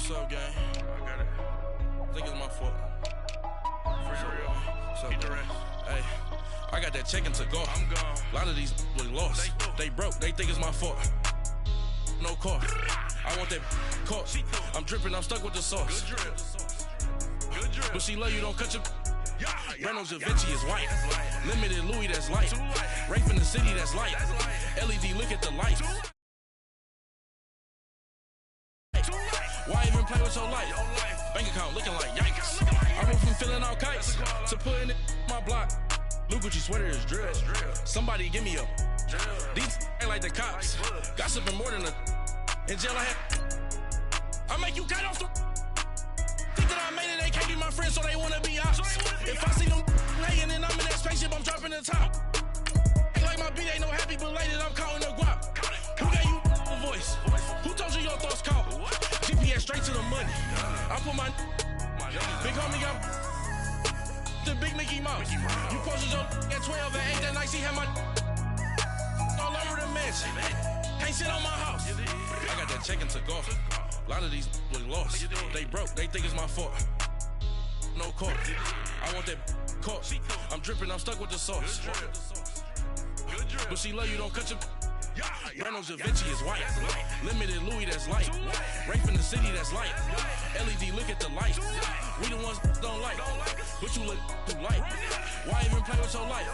What's up, gang? I got it. I think it's my fault. For real. What's up, bro? Hey, I got that chicken to go. I'm gone. A lot of these look lost. They broke. They think it's my fault. No car. I want that caught. I'm dripping. I'm stuck with the sauce. Good drip. Good drip. But she love you. Don't cut your. Reynolds Da Vinci is white. Limited Louis, that's light. Rape in the city, that's light. LED, look at the lights. Why even play with your life? Bank account looking like yikes. I went from filling out kites to putting it in my block. Blue Gucci sweater is drill. Somebody give me a. These ain't like the cops. Gossiping more than a. In jail I had. I make you cut off the. Think that I made it, they can't be my friends, so they wanna be ops. If I see them hating and I'm in that spaceship, I'm dropping the top. Ain't like my beat ain't no happy belated, I'm counting the guap. Who gave you a voice? Who told you your thoughts count? GPS straight to the money. I put my big homie got the big Mickey Mouse. You posted your at 12 and 8 that night, she had my all over the mansion. Can't sit on my house. I got that check into golf. A lot of these look lost. They broke. They think it's my fault. No car. I want that caught. I'm dripping. I'm stuck with the sauce. But she love you. Don't cut your. Reynolds Da Vinci is white. Limited Louis, that's light. Rape in the city, that's light. LED, look at the lights. We the ones don't like. But you look too light. Why even play with your life?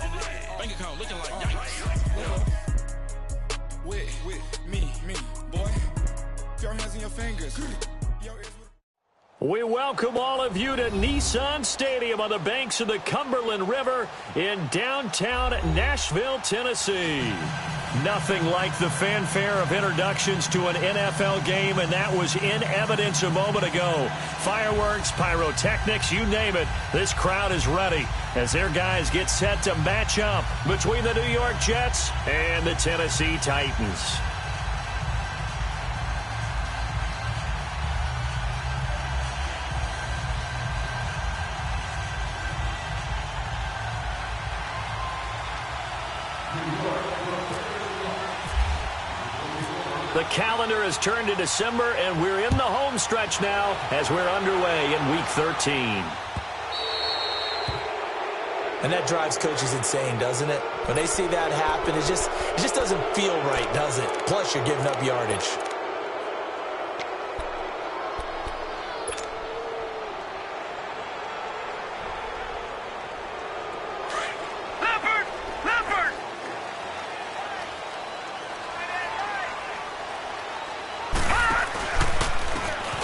Bank account looking like yikes. With me, boy. Your hands in your fingers. We welcome all of you to Nissan Stadium on the banks of the Cumberland River in downtown Nashville, Tennessee. Nothing like the fanfare of introductions to an NFL game, and that was in evidence a moment ago. Fireworks, pyrotechnics, you name it. This crowd is ready as their guys get set to match up between the New York Jets and the Tennessee Titans. The calendar has turned to December, and we're in the home stretch now as we're underway in Week 13. And that drives coaches insane, doesn't it? When they see that happen, it just doesn't feel right, does it? Plus, you're giving up yardage.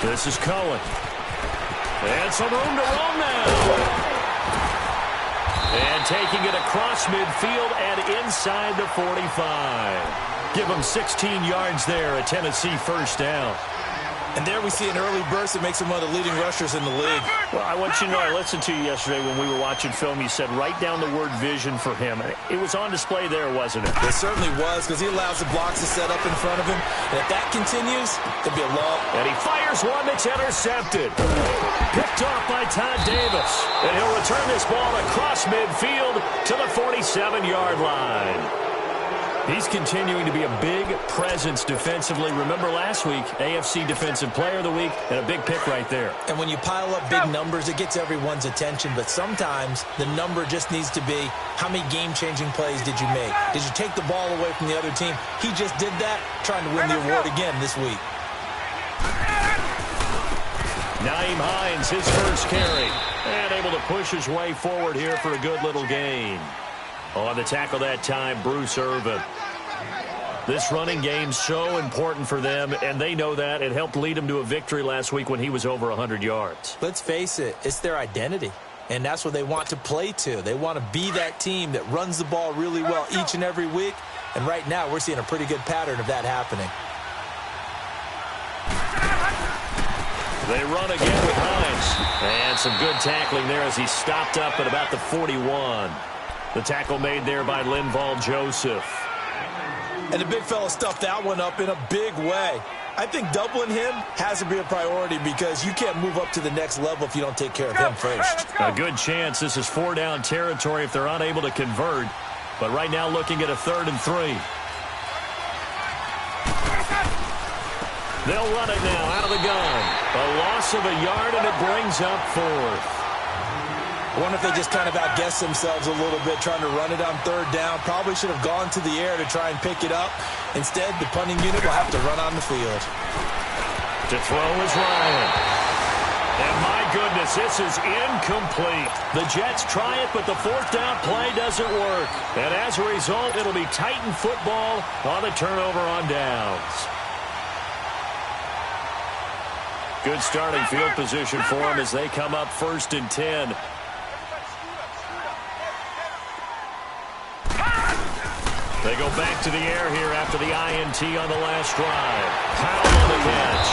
This is Cohen. And some room to roam now. And taking it across midfield and inside the 45. Give them 16 yards there, a Tennessee first down. And there we see an early burst that makes him one of the leading rushers in the league. Well, I want you to know, I listened to you yesterday when we were watching film. You said write down the word vision for him. It was on display there, wasn't it? It certainly was, because he allows the blocks to set up in front of him. And if that continues, it'll be a long. And he fires one that's intercepted. Picked off by Todd Davis. And he'll return this ball across midfield to the 47-yard line. He's continuing to be a big presence defensively. Remember last week, AFC Defensive Player of the Week, and a big pick right there. And when you pile up big numbers, it gets everyone's attention. But sometimes the number just needs to be, how many game-changing plays did you make? Did you take the ball away from the other team? He just did that, trying to win the award again this week. Nyheim Hines, his first carry. And able to push his way forward here for a good little gain. On the tackle that time, Bruce Irvin. This running game's so important for them, and they know that. It helped lead them to a victory last week when he was over 100 yards. Let's face it, it's their identity, and that's what they want to play to. They want to be that team that runs the ball really well each and every week, and right now we're seeing a pretty good pattern of that happening. They run again with Hines, and some good tackling there as he stopped up at about the 41. The tackle made there by Linval Joseph. And the big fella stuffed that one up in a big way. I think doubling him has to be a priority because you can't move up to the next level if you don't take care of him first. A good chance this is 4-down territory if they're unable to convert. But right now looking at a 3rd and 3. They'll run it now out of the gun. A loss of a yard, and it brings up fourth. I wonder if they just kind of outguessed themselves a little bit trying to run it on third down. Probably should have gone to the air to try and pick it up. Instead, the punting unit will have to run on the field. To throw is Ryan. And my goodness, this is incomplete. The Jets try it, but the fourth down play doesn't work. And as a result, it'll be Titan football on the turnover on downs. Good starting field position for them as they come up 1st and 10. They go back to the air here after the INT on the last drive. Powell on the catch.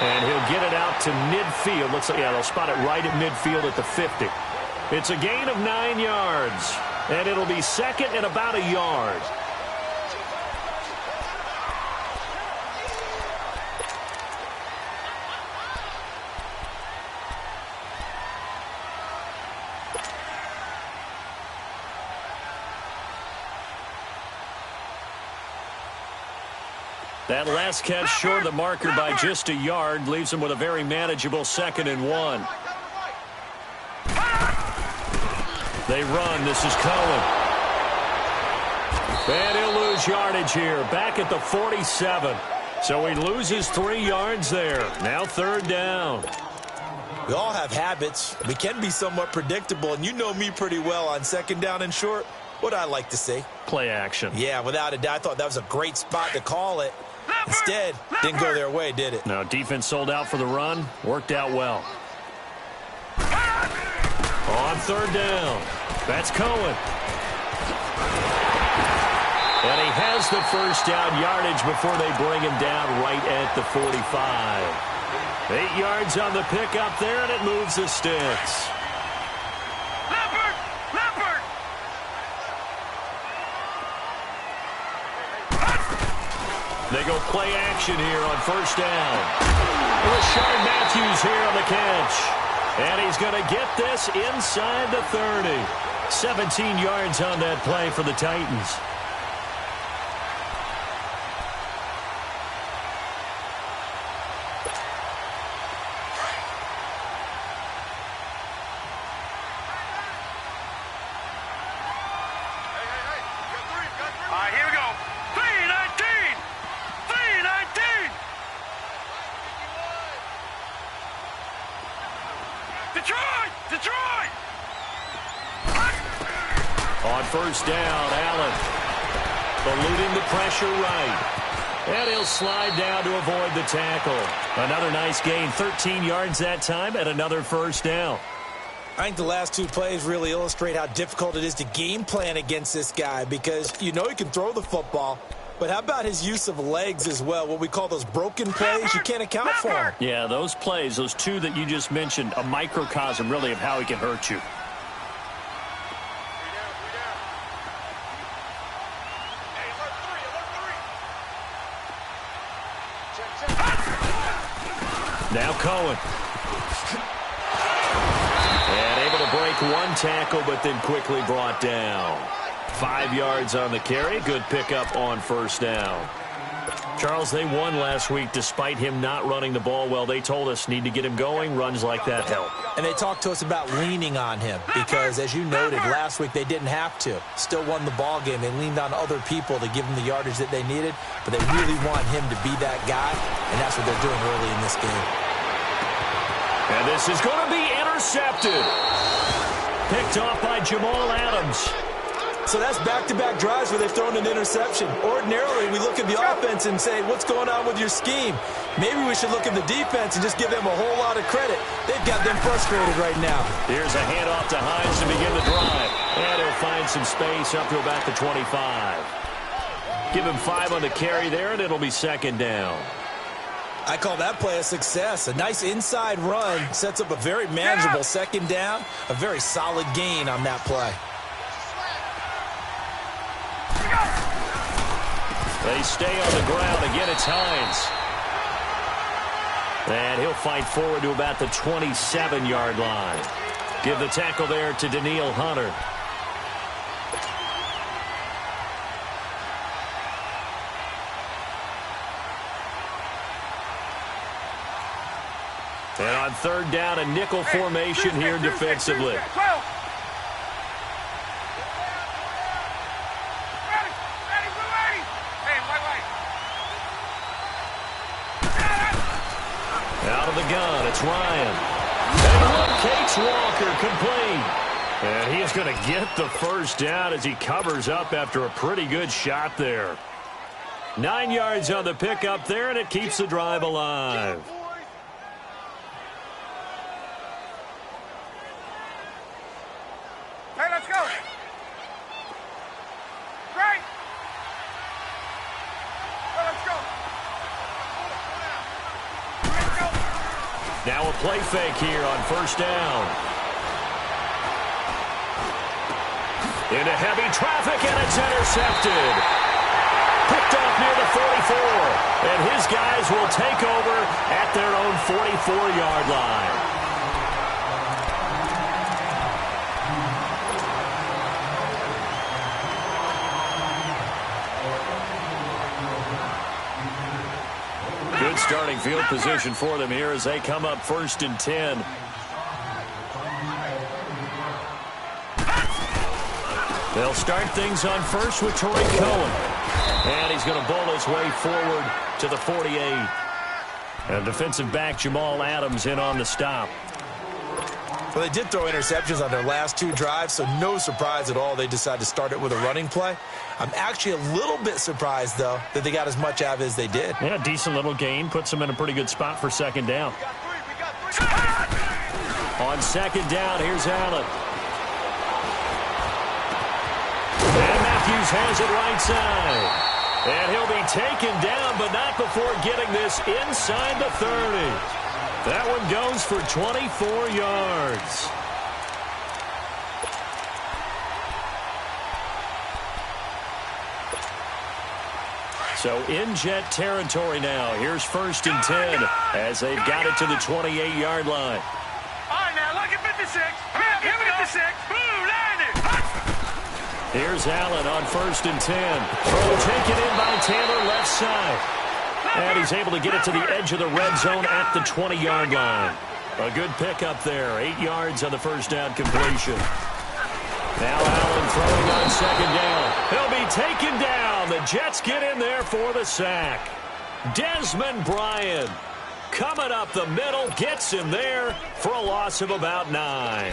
And he'll get it out to midfield. Looks like, yeah, they'll spot it right at midfield at the 50. It's a gain of 9 yards. And it'll be second and about a yard. That last catch short of the marker by just a yard leaves him with a very manageable 2nd and 1. They run. This is Cohen. And he'll lose yardage here. Back at the 47. So he loses 3 yards there. Now 3rd down. We all have habits. We can be somewhat predictable, and you know me pretty well on 2nd down and short. What I like to say? Play action. Yeah, without a doubt. I thought that was a great spot to call it. Instead, didn't go their way, did it? No, defense sold out for the run. Worked out well. On 3rd down. That's Cohen. And he has the 1st down yardage before they bring him down right at the 45. 8 yards on the pickup there, and it moves the sticks. They go play action here on 1st down. Rashard Matthews here on the catch. And he's going to get this inside the 30. 17 yards on that play for the Titans. On 1st down, Allen eluding the pressure right. And he'll slide down to avoid the tackle. Another nice gain, 13 yards that time, and another 1st down. I think the last 2 plays really illustrate how difficult it is to game plan against this guy because you know he can throw the football, but how about his use of legs as well? What we call those broken plays, you can't account for them. Yeah, those plays, those 2 that you just mentioned, a microcosm really of how he can hurt you. Now Cohen. And able to break 1 tackle, but then quickly brought down. 5 yards on the carry. Good pickup on 1st down. Charles, they won last week despite him not running the ball well. They told us need to get him going. Runs like that help. And they talked to us about leaning on him because, as you noted, last week they didn't have to. Still won the ball game. They leaned on other people to give them the yardage that they needed, but they really want him to be that guy, and that's what they're doing early in this game. And this is going to be intercepted. Picked off by Jamal Adams. So that's back-to-back drives where they've thrown an interception. Ordinarily, we look at the offense and say, what's going on with your scheme? Maybe we should look at the defense and just give them a whole lot of credit. They've got them frustrated right now. Here's a handoff to Hines to begin the drive. And he'll find some space up to about the 25. Give him 5 on the carry there, and it'll be 2nd down. I call that play a success. A nice inside run sets up a very manageable 2nd down. A very solid gain on that play. They stay on the ground. Again, it's Hines. And he'll fight forward to about the 27-yard line. Give the tackle there to Daniil Hunter. And on third down, a nickel formation here defensively. Out of the gun, it's Ryan. And he locates Walker, complete. And he's going to get the first down as he covers up after a pretty good shot there. 9 yards on the pickup there, and it keeps the drive alive. Hey, let's go. Right. Let's go. Now a play fake here on first down. Into heavy traffic, and it's intercepted. Picked off near the 44. And his guys will take over at their own 44-yard line. Good starting field position for them here as they come up 1st and 10. They'll start things on first with Torrey Cohen. And he's going to bowl his way forward to the 48. And defensive back Jamal Adams in on the stop. Well, they did throw interceptions on their last 2 drives, so no surprise at all they decided to start it with a running play. I'm actually a little bit surprised, though, that they got as much out of it as they did. Yeah, decent little gain. Puts them in a pretty good spot for second down. On second down, here's Allen. And Matthews has it right side. And he'll be taken down, but not before getting this inside the 30. That one goes for 24 yards. So in Jet territory now. Here's 1st and 10 as they've got it to the 28-yard line. All right, now look at 56. Give me 56. Boom, land it. Here's Allen on 1st and 10. Throw taken in by Taylor left side. And he's able to get it to the edge of the red zone at the 20-yard line. A good pickup there. 8 yards on the first down completion. Now Allen throwing on second down. He'll be taken down. The Jets get in there for the sack. Desmond Bryant coming up the middle, gets him there for a loss of about 9.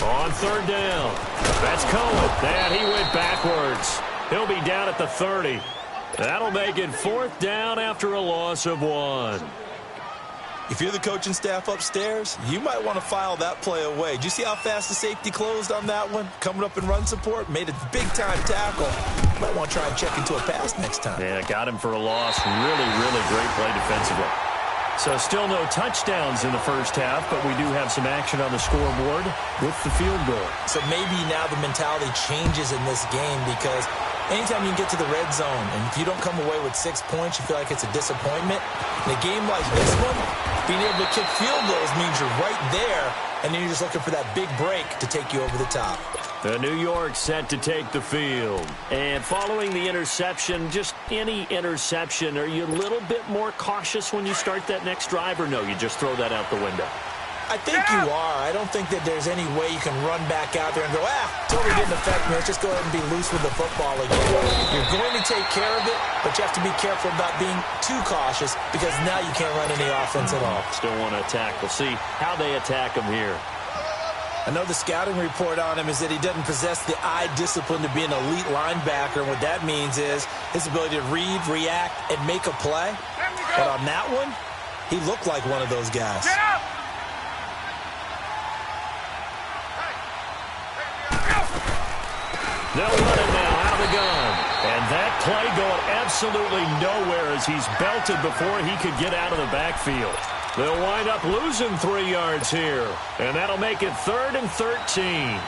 On third down, that's Cohen. And he went backwards. He'll be down at the 30. That'll make it 4th down after a loss of 1. If you're the coaching staff upstairs, you might want to file that play away. Did you see how fast the safety closed on that one? Coming up in run support, made a big-time tackle. Might want to try and check into a pass next time. Yeah, got him for a loss. Really, really great play defensively. So still no touchdowns in the first half, but we do have some action on the scoreboard with the field goal. So maybe now the mentality changes in this game because anytime you get to the red zone and if you don't come away with 6 points, you feel like it's a disappointment. In a game like this one, being able to kick field goals means you're right there, and then you're just looking for that big break to take you over the top. The New York set to take the field. And following the interception, just any interception, are you a little bit more cautious when you start that next drive, or no, you just throw that out the window? I think you are. I don't think that there's any way you can run back out there and go, totally didn't affect me. Let's just go ahead and be loose with the football again. You're going to take care of it, but you have to be careful about being too cautious because now you can't run any offense at all. Still want to attack. We'll see how they attack him here. I know the scouting report on him is that he doesn't possess the eye discipline to be an elite linebacker. And what that means is his ability to read, react, and make a play. But on that one, he looked like one of those guys. They'll run it now out of the gun. And that play going absolutely nowhere as he's belted before he could get out of the backfield. They'll wind up losing 3 yards here. And that'll make it 3rd and 13.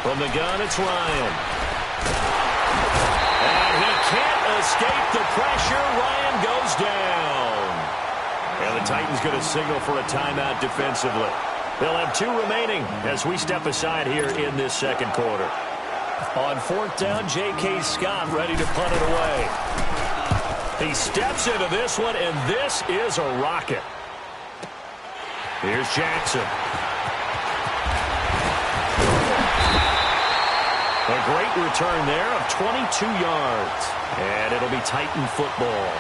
From the gun, it's Ryan. And he can't escape the pressure. Ryan goes down. And the Titans going to signal for a timeout defensively. They'll have 2 remaining as we step aside here in this second quarter. On 4th down, J.K. Scott ready to punt it away. He steps into this one, and this is a rocket. Here's Jackson. A great return there of 22 yards. And it'll be Titan football.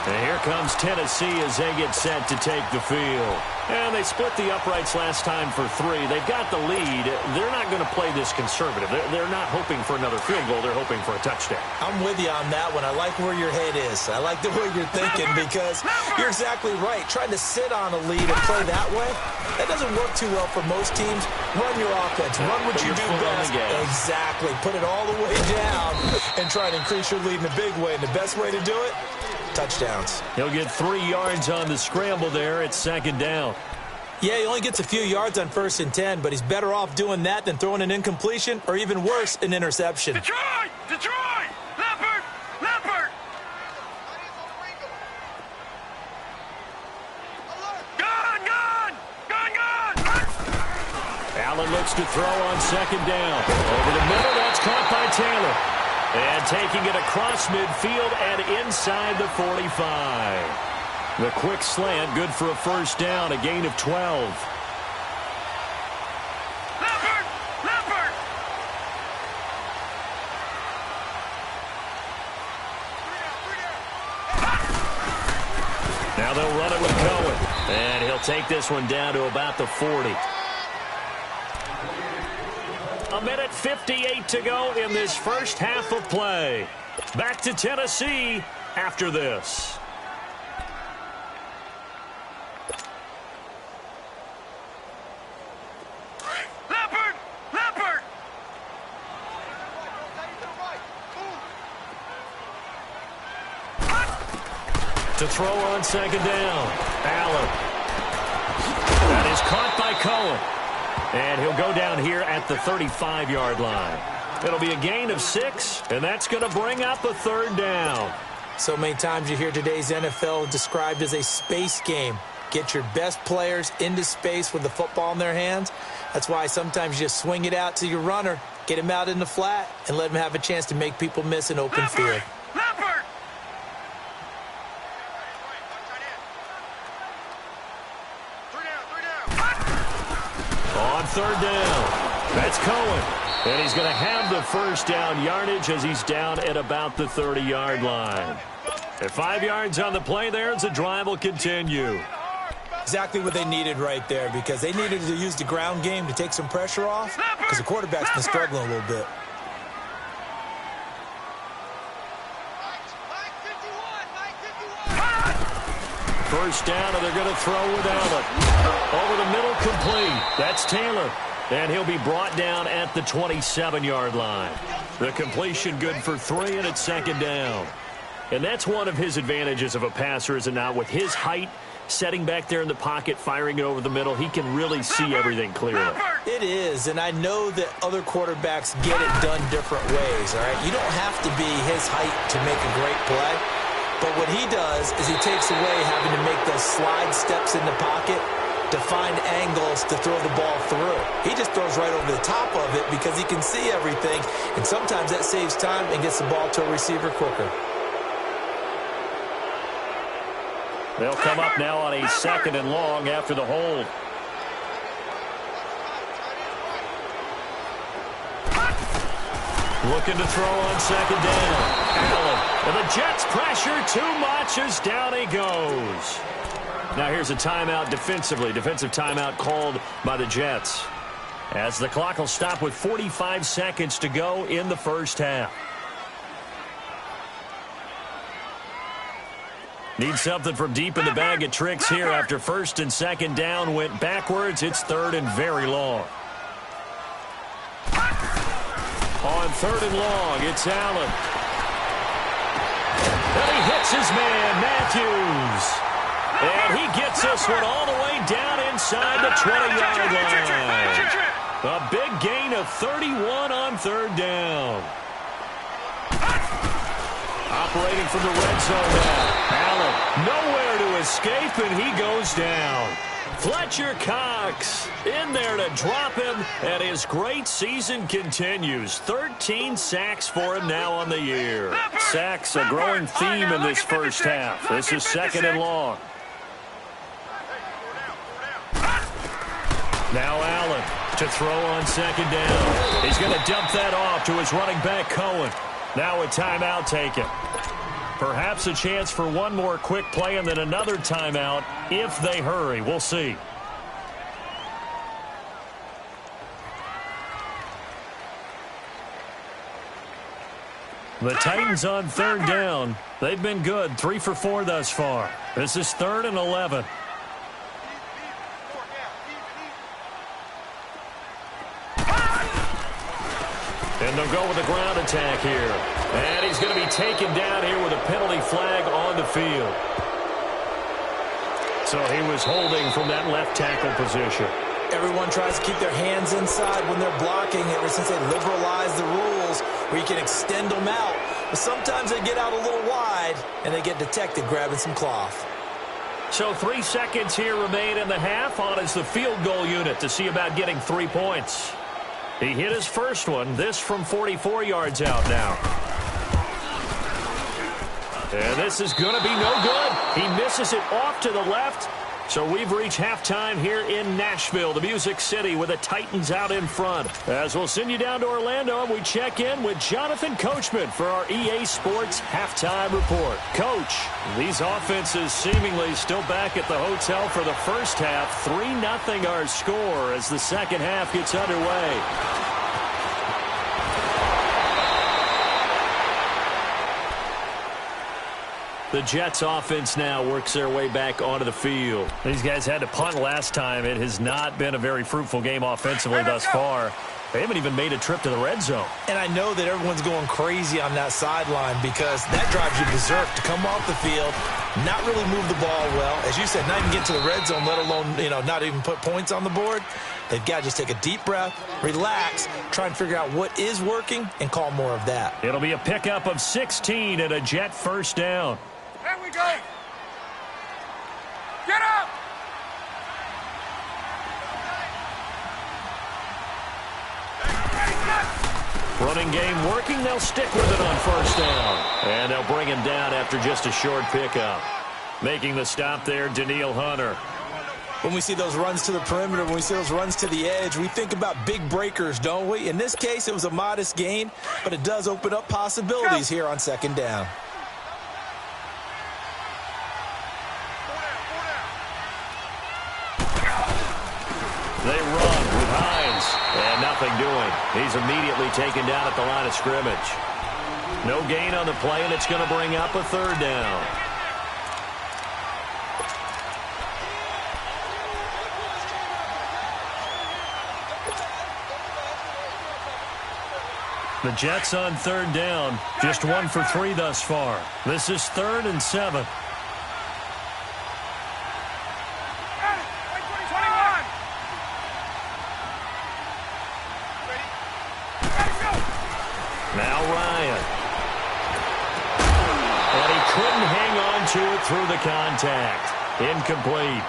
And here comes Tennessee as they get set to take the field. And they split the uprights last time for 3. They've got the lead. They're not going to play this conservative. They're not hoping for another field goal. They're hoping for a touchdown. I'm with you on that one. I like where your head is. I like the way you're thinking because you're exactly right. Trying to sit on a lead and play that way, that doesn't work too well for most teams. Run your offense. Run what you do best. Exactly. Put it all the way down and try to increase your lead in a big way. And the best way to do it, touchdowns. He'll get 3 yards on the scramble there. It's 2nd down. Yeah, he only gets a few yards on 1st and 10, but he's better off doing that than throwing an incompletion or even worse, an interception. Detroit! Detroit! Leopard! Leopard! Gun! Gun! Gun! Gun! Allen looks to throw on 2nd down. Over the middle, that's caught by Taylor. And taking it across midfield and inside the 45. The quick slant, good for a 1st down, a gain of 12. Leopard! Leopard! Now they'll run it with Cohen. And he'll take this one down to about the 40. A minute 58 to go in this first half of play. Back to Tennessee after this. Leopard! Leopard! To throw on 2nd down. Allen. That is caught by Cohen. And he'll go down here at the 35-yard line. It'll be a gain of 6, and that's going to bring up a 3rd down. So many times you hear today's NFL described as a space game. Get your best players into space with the football in their hands. That's why sometimes you just swing it out to your runner, get him out in the flat, and let him have a chance to make people miss an open field. Leopard! On 3rd down, that's Cohen. And he's going to have the 1st down yardage as he's down at about the 30-yard line. At 5 yards on the play there, the drive will continue. Exactly what they needed right there because they needed to use the ground game to take some pressure off because the quarterback's been struggling a little bit. First down, and they're going to throw without it. Over the middle, complete. That's Taylor. And he'll be brought down at the 27-yard line. The completion good for 3, and it's 2nd down. And that's one of his advantages of a passer, is it not? With his height, setting back there in the pocket, firing it over the middle, he can really see everything clearly. It is, and I know that other quarterbacks get it done different ways, all right? You don't have to be his height to make a great play. But what he does is he takes away having to make those slide steps in the pocket to find angles to throw the ball through. He just throws right over the top of it because he can see everything, and sometimes that saves time and gets the ball to a receiver quicker. They'll come up now on a 2nd and long after the hold. Looking to throw on 2nd down. Allen. And the Jets pressure too much as down he goes. Now here's a timeout defensively. Defensive timeout called by the Jets. As the clock will stop with 45 seconds to go in the first half. Need something from deep in the bag of tricks here after 1st and 2nd down went backwards. It's 3rd and very long. On 3rd and long, it's Allen. And he hits his man, Matthews. And he gets this one all the way down inside the 20-yard line. A big gain of 31 on third down. Operating from the red zone now. Allen nowhere to escape, and he goes down. Fletcher Cox in there to drop him, and his great season continues. 13 sacks for him now on the year. Sacks a growing theme in this first half. This is 2nd and long. Now Allen to throw on 2nd down. He's going to dump that off to his running back, Cohen. Now a timeout taken. Perhaps a chance for one more quick play and then another timeout if they hurry. We'll see. The Titans on 3rd down. They've been good, 3 for 4 thus far. This is 3rd and 11. And they'll go with a ground attack here. And he's going to be taken down here with a penalty flag on the field. So he was holding from that left tackle position. Everyone tries to keep their hands inside when they're blocking ever since they liberalized the rules where you can extend them out. But sometimes they get out a little wide and they get detected grabbing some cloth. So 3 seconds here remain in the half. On is the field goal unit to see about getting 3 points. He hit his first one, this from 44 yards out now. And this is going to be no good. He misses it off to the left. So we've reached halftime here in Nashville, the Music City, with the Titans out in front. As we'll send you down to Orlando, and we check in with Jonathan Coachman for our EA Sports Halftime Report. Coach, these offenses seemingly still back at the hotel for the first half. 3-0 our score as the second half gets underway. The Jets offense now works their way back onto the field. These guys had to punt last time. It has not been a very fruitful game offensively thus far. They haven't even made a trip to the red zone. And I know that everyone's going crazy on that sideline because that drives you berserk to come off the field, not really move the ball well. As you said, not even get to the red zone, let alone, not even put points on the board. They've got to just take a deep breath, relax, try and figure out what is working, and call more of that. It'll be a pickup of 16 and a Jet first down. There we go. Get up. Running game working. They'll stick with it on first down. And they'll bring him down after just a short pickup. Making the stop there, Danielle Hunter. When we see those runs to the perimeter, when we see those runs to the edge, we think about big breakers, don't we? In this case, it was a modest gain, but it does open up possibilities here on second down. They run with Hines, and nothing doing. He's immediately taken down at the line of scrimmage. No gain on the play, and it's going to bring up a third down. The Jets on third down, just 1 for 3 thus far. This is 3rd and 7. Now Ryan. And he couldn't hang on to it through the contact. Incomplete.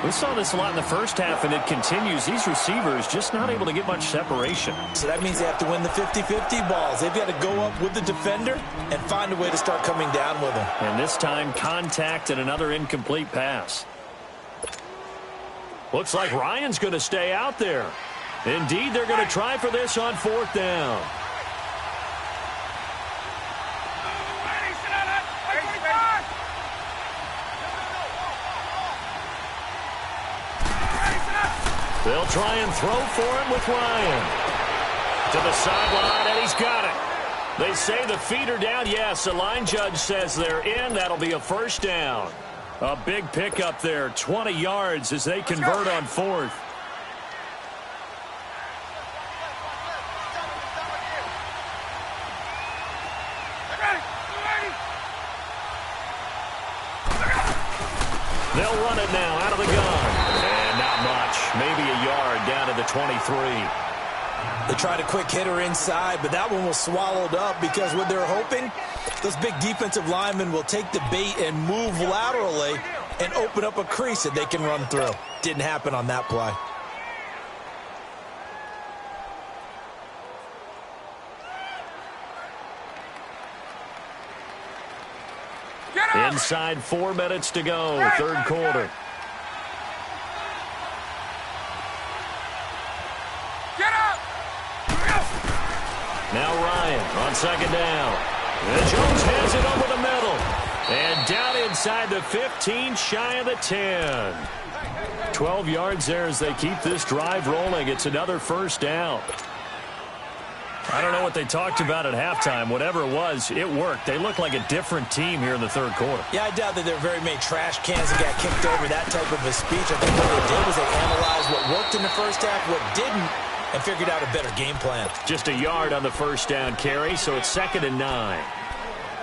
We saw this a lot in the first half, and it continues. These receivers just not able to get much separation. So that means they have to win the 50-50 balls. They've got to go up with the defender and find a way to start coming down with them. And this time, contact and another incomplete pass. Looks like Ryan's going to stay out there. Indeed, they're going to try for this on 4th down. They'll try and throw for him with Ryan. To the sideline, and he's got it. They say the feet are down. Yes, the line judge says they're in. That'll be a first down. A big pickup there, 20 yards as they convert on 4th. They'll run it now out of the gun. And not much. maybe a yard down to the 23. They tried a quick hitter inside, but that one was swallowed up because what they're hoping, those big defensive linemen will take the bait and move laterally and open up a crease that they can run through. Didn't happen on that play. Inside 4 minutes to go, third quarter. Get up! Now Ryan on second down. And Jones has it over the middle. And down inside the 15, shy of the 10. 12 yards there as they keep this drive rolling. It's another first down. I don't know what they talked about at halftime. Whatever it was, it worked. They look like a different team here in the third quarter. Yeah, I doubt that there are very many trash cans that got kicked over, that type of a speech. I think what they did was they analyzed what worked in the first half, what didn't, and figured out a better game plan. Just a yard on the first down carry, so it's 2nd and 9.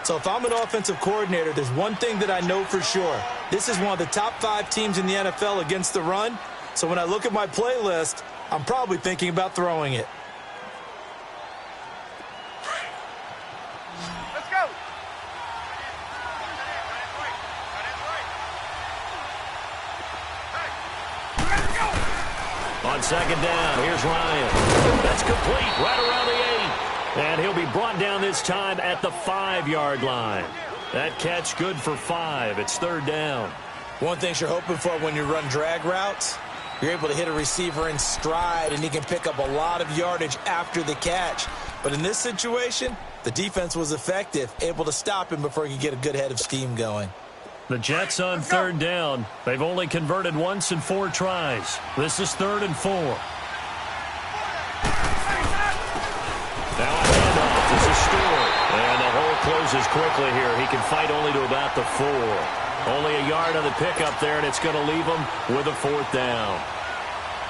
So if I'm an offensive coordinator, there's one thing that I know for sure. This is one of the top 5 teams in the NFL against the run. So when I look at my playlist, I'm probably thinking about throwing it. Let's go! On second down, here's Ryan. That's complete right around the 8. And he'll be brought down this time at the 5-yard line. That catch good for 5. It's 3rd down. One thing you're hoping for when you run drag routes, you're able to hit a receiver in stride, and he can pick up a lot of yardage after the catch. But in this situation, the defense was effective, able to stop him before he could get a good head of steam going. The Jets on 3rd down. They've only converted once in 4 tries. This is 3rd and 4. Now a handoff. This is Stewart. And the hole closes quickly here. He can fight only to about the 4. Only a yard on the pickup there, and it's going to leave him with a 4th down.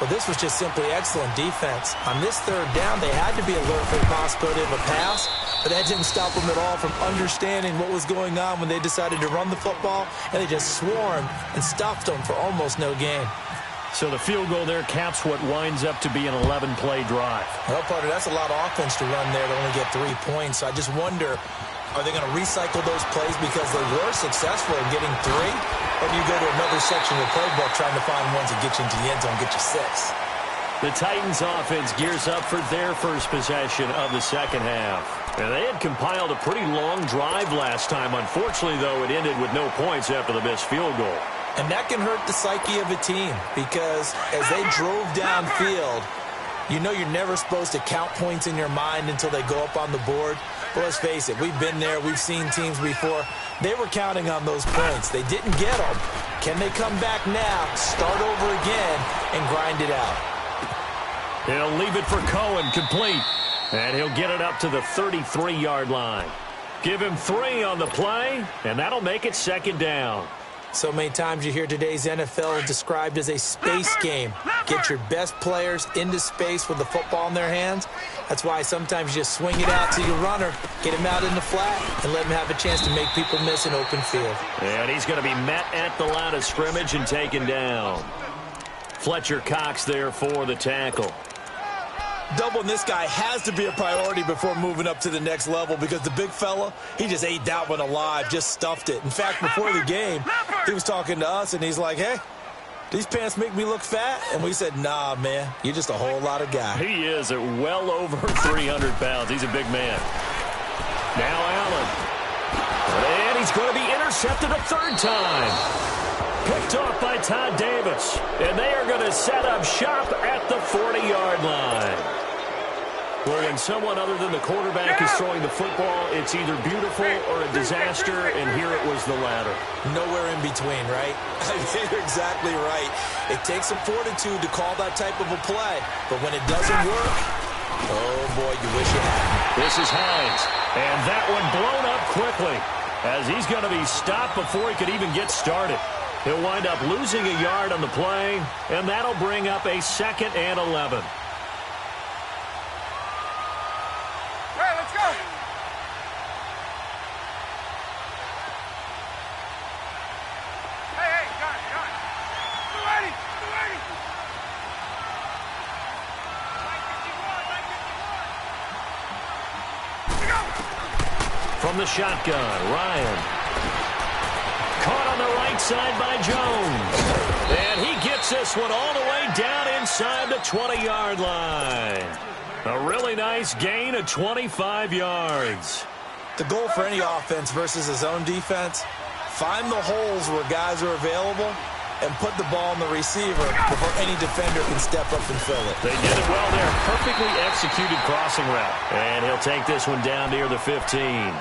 Well, this was just simply excellent defense. On this 3rd down, they had to be alert for the possibility of a pass, but that didn't stop them at all from understanding what was going on when they decided to run the football, and they just swarmed and stuffed them for almost no gain. So the field goal there caps what winds up to be an 11-play drive. Well, partner, that's a lot of offense to run there to only get 3 points. So I just wonder, are they going to recycle those plays because they were successful in getting 3? Or do you go to another section of the playbook trying to find ones that get you into the end zone, get you 6? The Titans offense gears up for their first possession of the second half. And they had compiled a pretty long drive last time. Unfortunately, though, it ended with no points after the missed field goal. And that can hurt the psyche of a team because as they drove downfield, you know you're never supposed to count points in your mind until they go up on the board. But let's face it, we've been there. We've seen teams before. They were counting on those points. They didn't get them. Can they come back now, start over again, and grind it out? He'll leave it for Cohen, complete. And he'll get it up to the 33-yard line. Give him 3 on the play, and that'll make it 2nd down. So many times you hear today's NFL described as a space game. Get your best players into space with the football in their hands. That's why sometimes you just swing it out to your runner, get him out in the flat, and let him have a chance to make people miss an open field. And he's going to be met at the line of scrimmage and taken down. Fletcher Cox there for the tackle. Doubling this guy has to be a priority before moving up to the next level because the big fella, he just ate that one alive, just stuffed it. In fact, before the game, he was talking to us, and he's like, hey, these pants make me look fat? And we said, nah, man, you're just a whole lot of guy. He is at well over 300 pounds. He's a big man. Now Allen. And he's going to be intercepted a 3rd time. Picked off by Todd Davis. And they are going to set up shop at the 40-yard line. Well, when someone other than the quarterback is throwing the football, it's either beautiful or a disaster, and here it was the latter. Nowhere in between, right? You're exactly right. It takes some fortitude to call that type of a play, but when it doesn't work, oh, boy, you wish it had. This is Hines, and that one blown up quickly as he's going to be stopped before he could even get started. He'll wind up losing a yard on the play, and that'll bring up a 2nd and 11. From the shotgun, Ryan. Caught on the right side by Jones. And he gets this one all the way down inside the 20-yard line. A really nice gain of 25 yards. The goal for any offense versus a zone defense, find the holes where guys are available and put the ball in the receiver before any defender can step up and fill it. They did it well there. Perfectly executed crossing route. And he'll take this one down near the 15.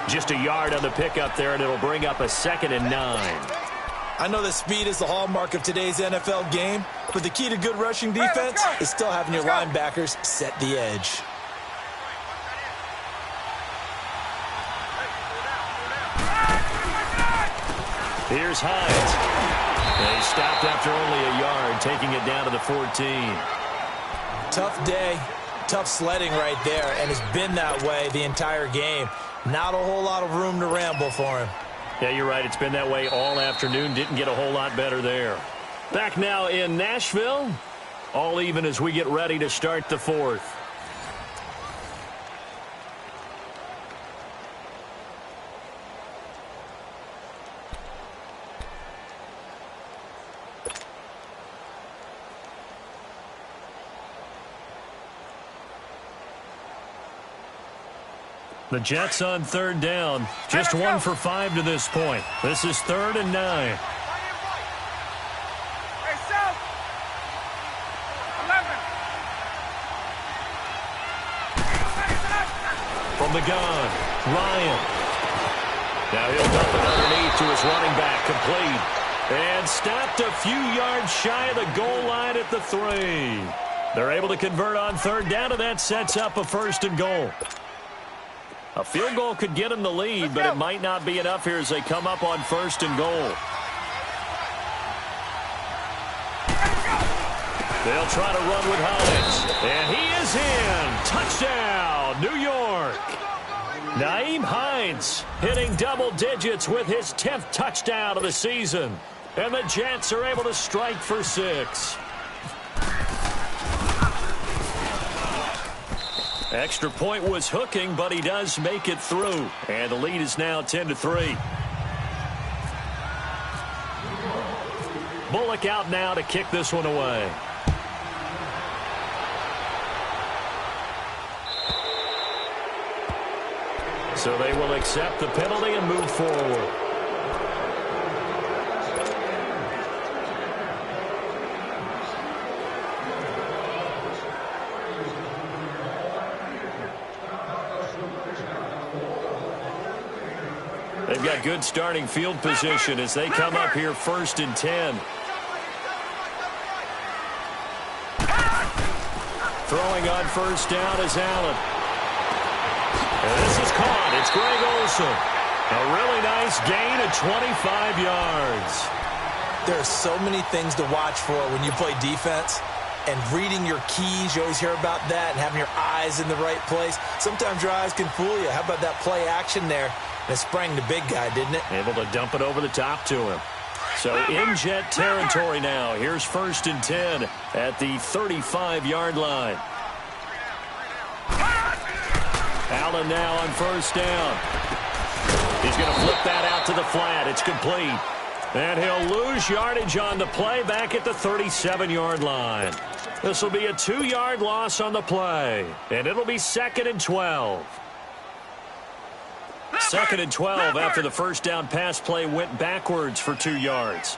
Just a yard on the pickup there, and it'll bring up a 2nd and 9. I know that speed is the hallmark of today's NFL game, but the key to good rushing defense is still having your linebackers set the edge. Here's Hines. They stopped after only a yard, taking it down to the 14. Tough day, tough sledding right there, and it's been that way the entire game. Not a whole lot of room to ramble for him. Yeah, you're right. It's been that way all afternoon. Didn't get a whole lot better there. Back now in Nashville. All even as we get ready to start the 4th. The Jets on 3rd down. Just 1 for 5 to this point. This is 3rd and 9. From the gun, Ryan. Now he'll dump it underneath to his running back, complete. And stopped a few yards shy of the goal line at the 3. They're able to convert on 3rd down, and that sets up a 1st and goal. A field goal could get them the lead, but it might not be enough here as they come up on 1st and goal. They'll try to run with Hines. And he is in. Touchdown, New York. Nyheim Hines hitting double digits with his 10th touchdown of the season. And the Jets are able to strike for 6. Extra point was hooking, but he does make it through. And the lead is now 10-3. Bullock out now to kick this one away. So they will accept the penalty and move forward. They've got good starting field position as they come up here 1st and 10. Throwing on 1st down is Allen. And this is caught. It's Greg Olsen. A really nice gain of 25 yards. There are so many things to watch for when you play defense. And reading your keys, you always hear about that, and having your eyes in the right place. Sometimes your eyes can fool you. How about that play action there? That sprang the big guy, didn't it? Able to dump it over the top to him. So in Jet territory now. Here's 1st and 10 at the 35-yard line. Allen now on 1st down. He's going to flip that out to the flat. It's complete. And he'll lose yardage on the play back at the 37-yard line. This will be a 2-yard loss on the play. And it'll be 2nd and 12. 2nd and 12 after the 1st down pass play went backwards for 2 yards.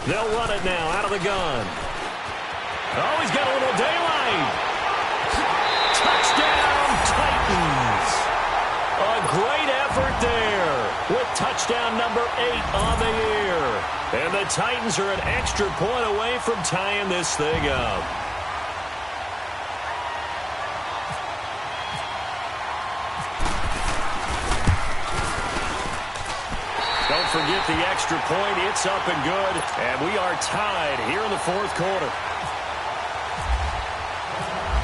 They'll run it now out of the gun. Oh, he's got a little daylight. Touchdown, Titans. A great effort there with touchdown number 8 on the year. And the Titans are an extra point away from tying this thing up. Don't forget the extra point. It's up and good. And we are tied here in the 4th quarter.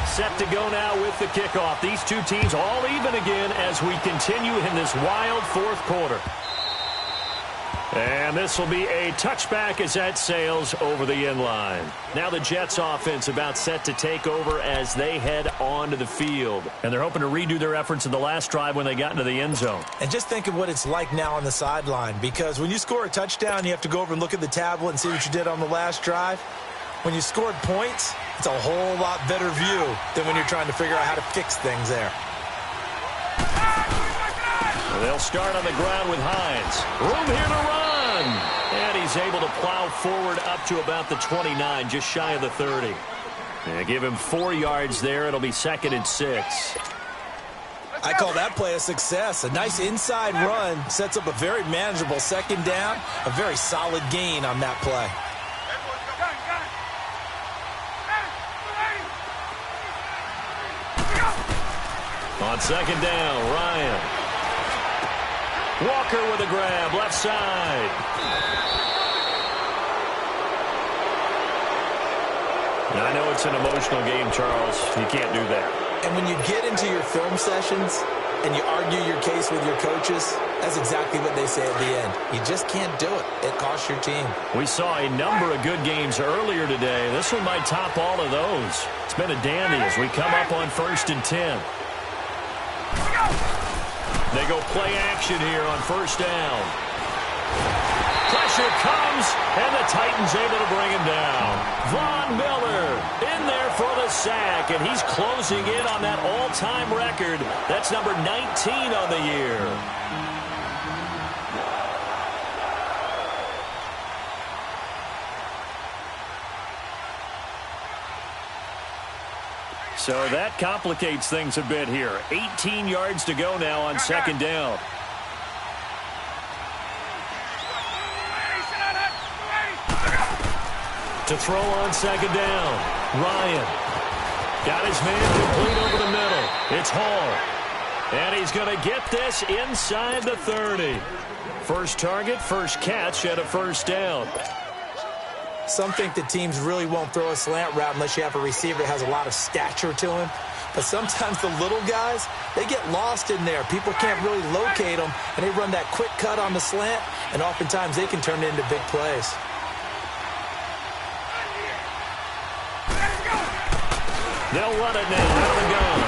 Set to go now with the kickoff. These two teams all even again as we continue in this wild 4th quarter. And this will be a touchback as that sails over the end line. Now the Jets offense about set to take over as they head onto the field. And they're hoping to redo their efforts in the last drive when they got into the end zone. And just think of what it's like now on the sideline, because when you score a touchdown, you have to go over and look at the tablet and see what you did on the last drive. When you scored points, it's a whole lot better view than when you're trying to figure out how to fix things there. They'll start on the ground with Hines. Room here to run. And he's able to plow forward up to about the 29, just shy of the 30. And give him 4 yards there. It'll be 2nd and 6. I call that play a success. A nice inside run sets up a very manageable 2nd down. A very solid gain on that play. On 2nd down, Ryan. Walker with a grab, left side. Now, I know it's an emotional game, Charles. You can't do that. And when you get into your film sessions and you argue your case with your coaches, that's exactly what they say at the end. You just can't do it. It costs your team. We saw a number of good games earlier today. This one might top all of those. It's been a dandy as we come up on 1st and 10. They go play action here on 1st down. Pressure comes, and the Titans able to bring him down. Von Miller in there for the sack, and he's closing in on that all-time record. That's number 19 on the year. So that complicates things a bit here. 18 yards to go now on 2nd down. To throw on 2nd down. Ryan got his man complete over the middle. It's Hall. And he's going to get this inside the 30. First target, first catch, and a 1st down. Some think that teams really won't throw a slant route unless you have a receiver that has a lot of stature to him. But sometimes the little guys, they get lost in there. People can't really locate them, and they run that quick cut on the slant, and oftentimes they can turn it into big plays. They'll run it now out of the gun.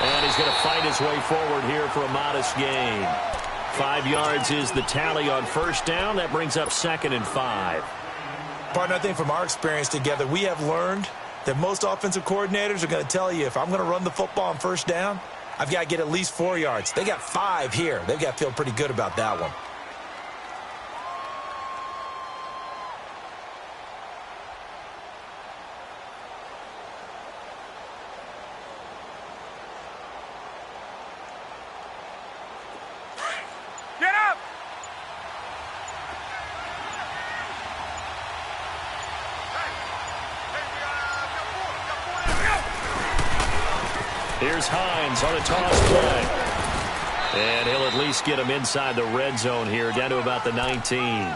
And he's going to fight his way forward here for a modest gain. 5 yards is the tally on 1st down. That brings up 2nd and 5. Partner, I think from our experience together, we have learned that most offensive coordinators are going to tell you, if I'm going to run the football on 1st down, I've got to get at least 4 yards. They got 5 here. They've got to feel pretty good about that one. Get up! Here's Hines on a toss play. And he'll at least get him inside the red zone here, down to about the 19.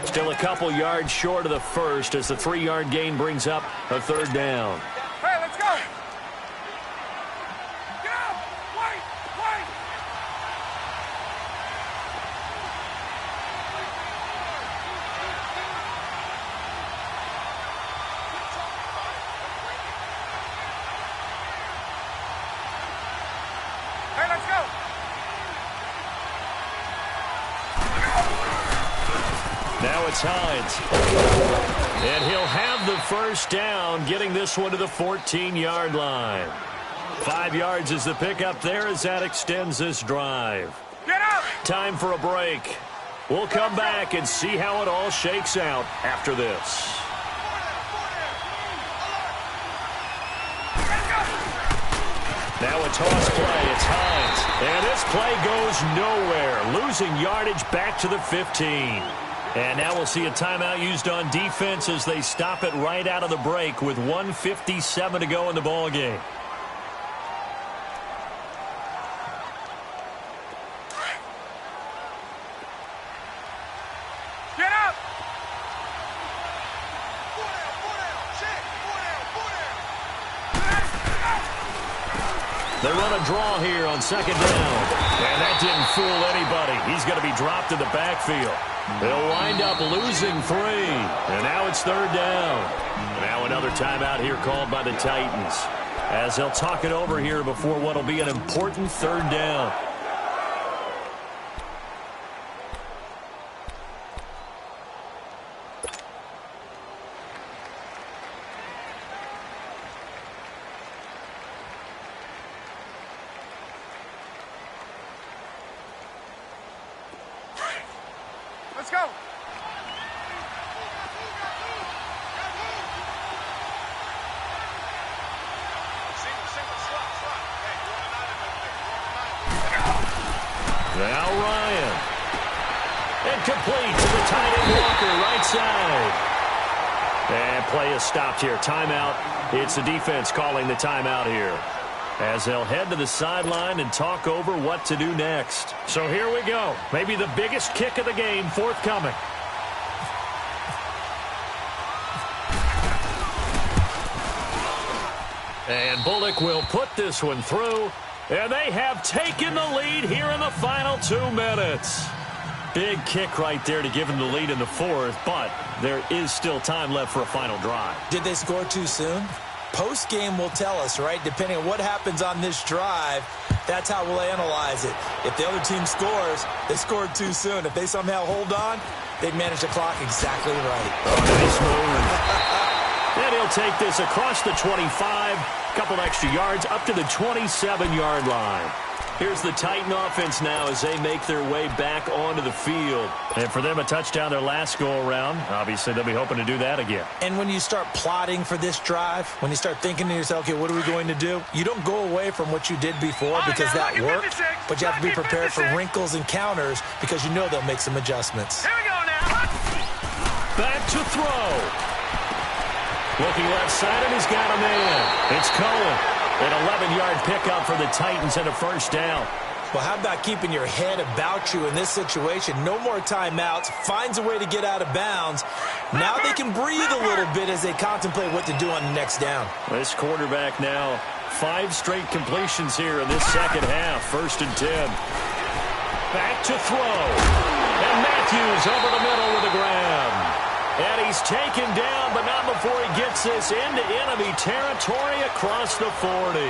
Still a couple yards short of the first as the 3-yard gain brings up a 3rd down. Hey, let's go! Get up! Wait! Wait! Hey, let's go! Now it's Hines. And he'll have the 1st down, getting this one to the 14-yard line. 5 yards is the pickup there as that extends this drive. Get up! Time for a break. We'll come back and see how it all shakes out after this. Now a toss play. It's Hines. And this play goes nowhere, losing yardage back to the 15. And now we'll see a timeout used on defense as they stop it right out of the break with 1:57 to go in the ballgame. Get up! They run a draw here on second down. And that didn't fool anybody. He's going to be dropped in the backfield. They'll wind up losing 3. And now it's third down. Now another timeout here called by the Titans, as they'll talk it over here before what will be an important third down. Let's go. Now Ryan. Incomplete to the tight end Walker, right side. And play is stopped here. Timeout. It's the defense calling the timeout here, as they'll head to the sideline and talk over what to do next. So here we go. Maybe the biggest kick of the game forthcoming. And Bullock will put this one through. And they have taken the lead here in the final 2 minutes. Big kick right there to give them the lead in the fourth, but there is still time left for a final drive. Did they score too soon? Post-game will tell us, right? Depending on what happens on this drive, that's how we'll analyze it. If the other team scores, they scored too soon. If they somehow hold on, they manage the clock exactly right. Oh, nice move. And he'll take this across the 25, couple extra yards, up to the 27-yard line. Here's the Titan offense now as they make their way back onto the field. And for them, a touchdown their last go-around. Obviously, they'll be hoping to do that again. And when you start plotting for this drive, when you start thinking to yourself, okay, what are we going to do? You don't go away from what you did before because that worked, but you have to be prepared for wrinkles and counters because you know they'll make some adjustments. Here we go now. Back to throw. Looking left side, and he's got a man. It's Cohen. An 11-yard pickup for the Titans and a first down. Well, how about keeping your head about you in this situation? No more timeouts. Finds a way to get out of bounds. Now they can breathe a little bit as they contemplate what to do on the next down. This quarterback now 5 straight completions here in this second half. 1st and 10. Back to throw. And Matthews over the middle with a grab. And he's taken down, but not before he gets this into enemy territory across the 40.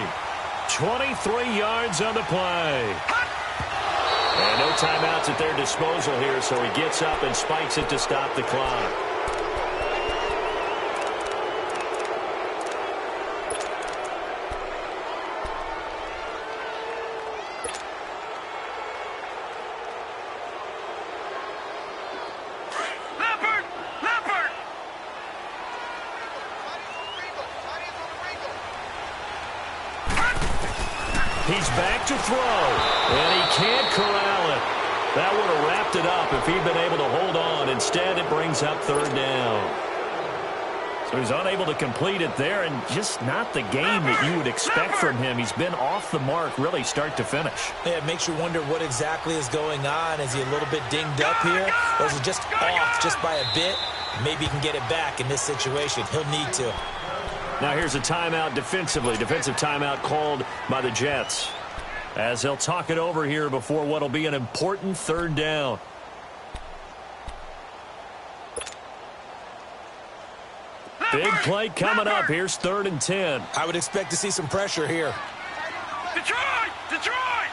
23 yards on the play. And no timeouts at their disposal here, so he gets up and spikes it to stop the clock. He's back to throw, and he can't corral it. That would have wrapped it up if he'd been able to hold on. Instead, it brings up third down. So he's unable to complete it there, and just not the game that you would expect from him. He's been off the mark really start to finish. Yeah, it makes you wonder what exactly is going on. Is he a little bit dinged up here, or is it just off just by a bit? Maybe he can get it back in this situation. He'll need to. Now here's a timeout defensively. Defensive timeout called by the Jets, as they'll talk it over here before what will be an important third down. Big play coming up. Here's 3rd and 10. I would expect to see some pressure here. Detroit! Detroit!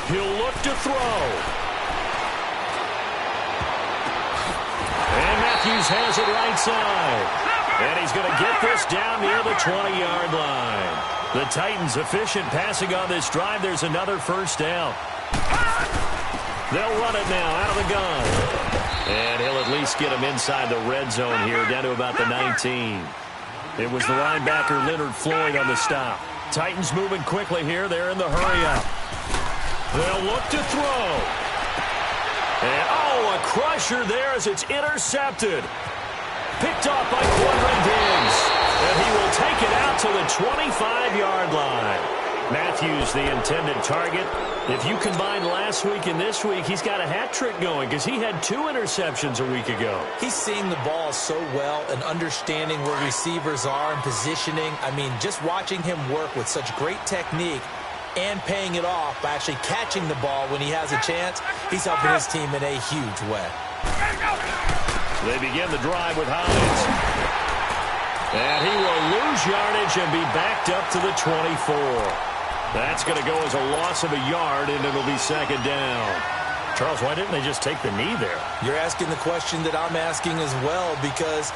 He'll look to throw. And Matthews has it right side. And he's going to get this down near the 20-yard line. The Titans efficient passing on this drive. There's another first down. They'll run it now out of the gun. And he'll at least get him inside the red zone here, down to about the 19. It was the linebacker Leonard Floyd on the stop. Titans moving quickly here. They're in the hurry-up. They'll look to throw. And, oh, a crusher there as it's intercepted. Picked off by Quadrin Diggs. And he will take it out to the 25-yard line. Matthews, the intended target. If you combine last week and this week, he's got a hat trick going because he had 2 interceptions a week ago. He's seeing the ball so well and understanding where receivers are and positioning. I mean, just watching him work with such great technique and paying it off by actually catching the ball when he has a chance, he's helping his team in a huge way. They begin the drive with Hines. And he will lose yardage and be backed up to the 24. That's going to go as a loss of a yard, and it'll be second down. Charles, why didn't they just take the knee there? You're asking the question that I'm asking as well, because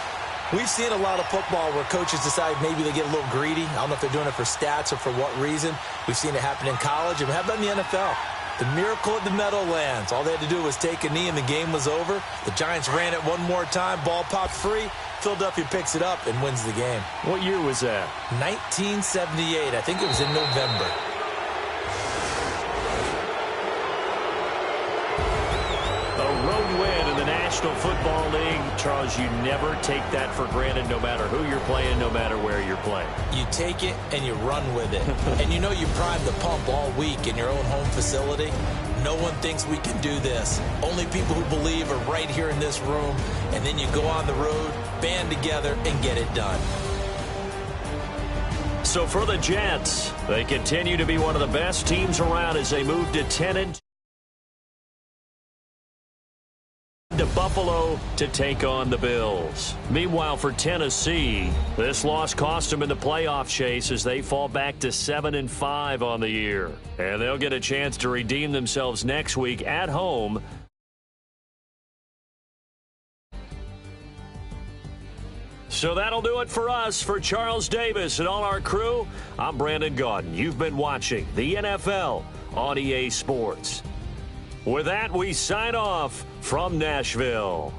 we've seen a lot of football where coaches decide maybe they get a little greedy. I don't know if they're doing it for stats or for what reason. We've seen it happen in college, and how about in the NFL? The miracle at the Meadowlands. All they had to do was take a knee, and the game was over. The Giants ran it one more time. Ball popped free. Philadelphia picks it up and wins the game. What year was that? 1978. I think it was in November. A road win in the National Football League. Charles, you never take that for granted no matter who you're playing, no matter where you're playing. You take it and you run with it. And you know you prime the pump all week in your own home facility. No one thinks we can do this. Only people who believe are right here in this room. And then you go on the road, band together, and get it done. So for the Jets, they continue to be one of the best teams around as they move to 10-2. To Buffalo to take on the Bills. Meanwhile, for Tennessee, this loss cost them in the playoff chase as they fall back to 7-5 on the year. And they'll get a chance to redeem themselves next week at home. So that'll do it for us. For Charles Davis and all our crew, I'm Brandon Gaudin. You've been watching the NFL on EA Sports. With that, we sign off from Nashville.